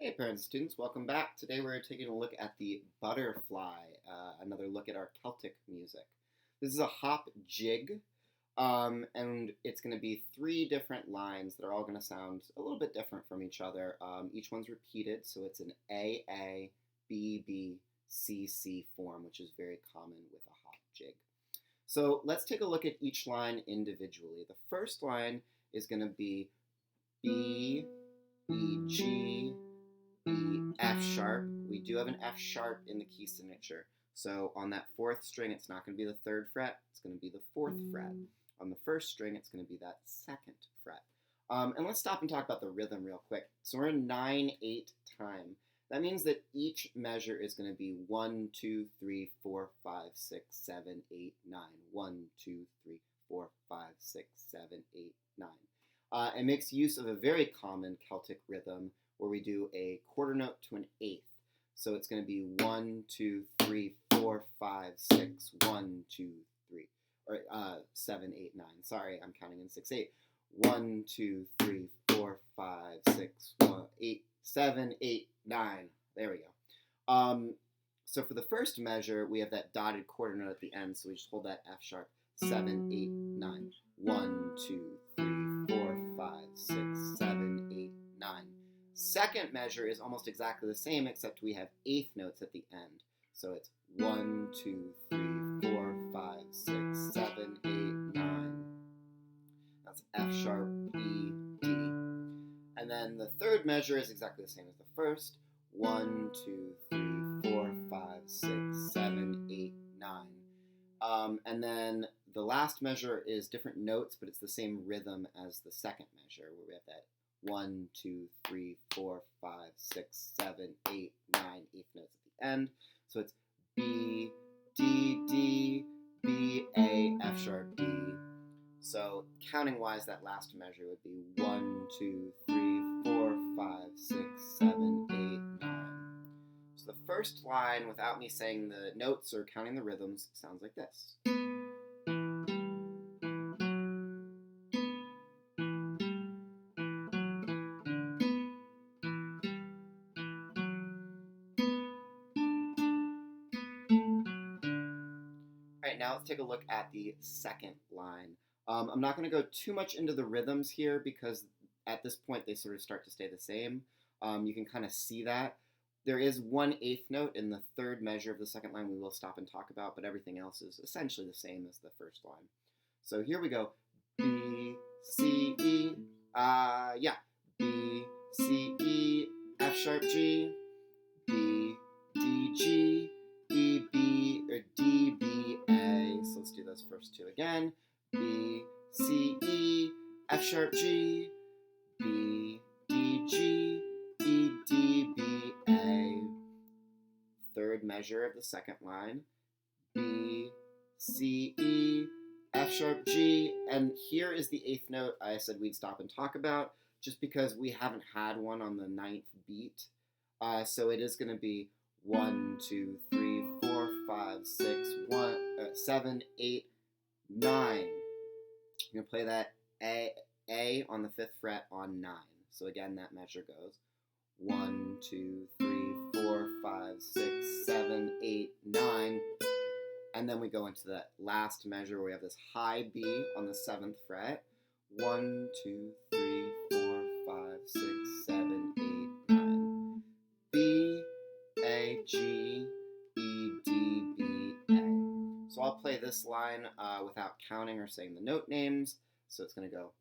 Hey parents and students, welcome back. Today we're taking a look at the butterfly, another look at our Celtic music. This is a hop jig, and it's going to be three different lines that are all going to sound a little bit different from each other. Each one's repeated, so it's an A, B, B, C, C form, which is very common with a hop jig. So let's take a look at each line individually. The first line is going to be B, E, G, B, F sharp. We do have an F sharp in the key signature. So on that fourth string, it's not going to be the third fret, it's going to be the fourth fret. On the first string, it's going to be that second fret. And let's stop and talk about the rhythm real quick. So we're in 9/8 time. That means that each measure is going to be 1, 2, 3, 4, 5, 6, 7, 8, 9. 1, 2, 3, 4, 5, 6, 7, 8, 9. It makes use of a very common Celtic rhythm where we do a quarter note to an eighth. So it's going to be 1, 2, 3, 4, 5, 6, 1, 2, 3, or 7, 8, 9. Sorry, I'm counting in 6/8. 1, 2, 3, 4, 5, 6, 1, 8, 7, 8, 9. There we go. So for the first measure, we have that dotted quarter note at the end, so we just hold that F sharp. 7, 8, 9. 1, 2, 3, 4, 5, 6, 7, 8, 9. Second measure is almost exactly the same, except we have eighth notes at the end. So it's 1, 2, 3, 4, 5, 6, 7, 8, 9. That's F sharp, E, D. And then the third measure is exactly the same as the first. 1, 2, 3, 4, 5, 6, 7, 8, 9. And then the last measure is different notes, but it's the same rhythm as the second measure, where we have that 1, 2, 3, 4, 5, 6, 7, 8, 9, eighth notes at the end. So it's B, D, D, B, A, F sharp, D. So counting wise, that last measure would be 1, 2, 3, 4, 5, 6, 7, 8, 9. So the first line, without me saying the notes or counting the rhythms, sounds like this. Alright, now let's take a look at the second line. I'm not going to go too much into the rhythms here because at this point they sort of start to stay the same. You can kind of see that. There is 1/8 note in the third measure of the second line we will stop and talk about, but everything else is essentially the same as the first line. So here we go. B, C, E, B, C, E, F sharp, G, B, D, G, E, B, or D, B, A. So let's do those first two again. B, C, E, F sharp, G, B, D, G, E, D, B, A. Third measure of the second line. B, C, E, F sharp, G. And here is the eighth note I said we'd stop and talk about, just because we haven't had one on the ninth beat. So it is going to be 1, 2, 3, 4, 5, 6, 7, 8, 9. I'm going to play that A on the fifth fret on 9. So again, that measure goes 1, 2, 3, 4, 5, 6, 7, 8, 9. And then we go into that last measure where we have this high B on the seventh fret. 1, 2, 3, 4, 5, 6, 7, 8, 9. B, A, G, E, D, B, A. So I'll play this line without counting or saying the note names. So it's going to go.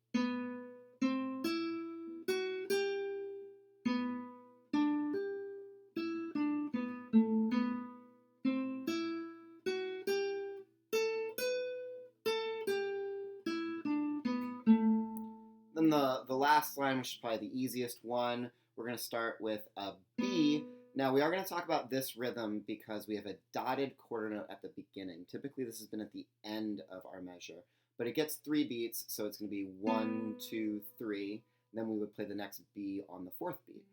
Then the last line, which is probably the easiest one, we're going to start with a B. Now, we are going to talk about this rhythm because we have a dotted quarter note at the beginning. Typically, this has been at the end of our measure. But it gets 3 beats, so it's going to be 1, 2, 3. And then we would play the next B on the fourth beat.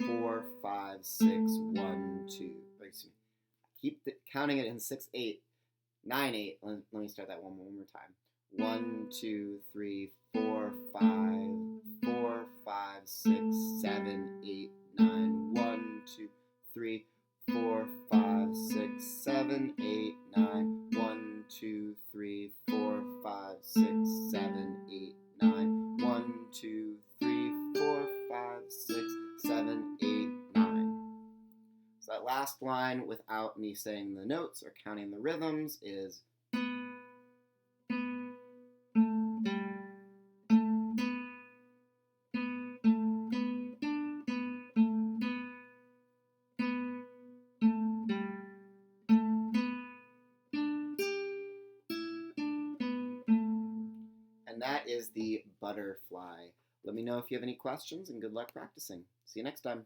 4, 5, 6, 1, 2. Excuse me. Keep counting it in 6/8, 9/8. Let me start that one more time. 1, 2, 3, 4, 5, 4, 5, 6, 7, 8, 9. 3, 4, 5, 6, 7, 8, 9. 1, 2, 3, 4, 5, 6, 7, 8, 9. 1, 2, 3, 4, 5, 6, 7, 8, 9. So that last line, without me saying the notes or counting the rhythms, is. And that is the butterfly. Let me know if you have any questions, and good luck practicing. See you next time.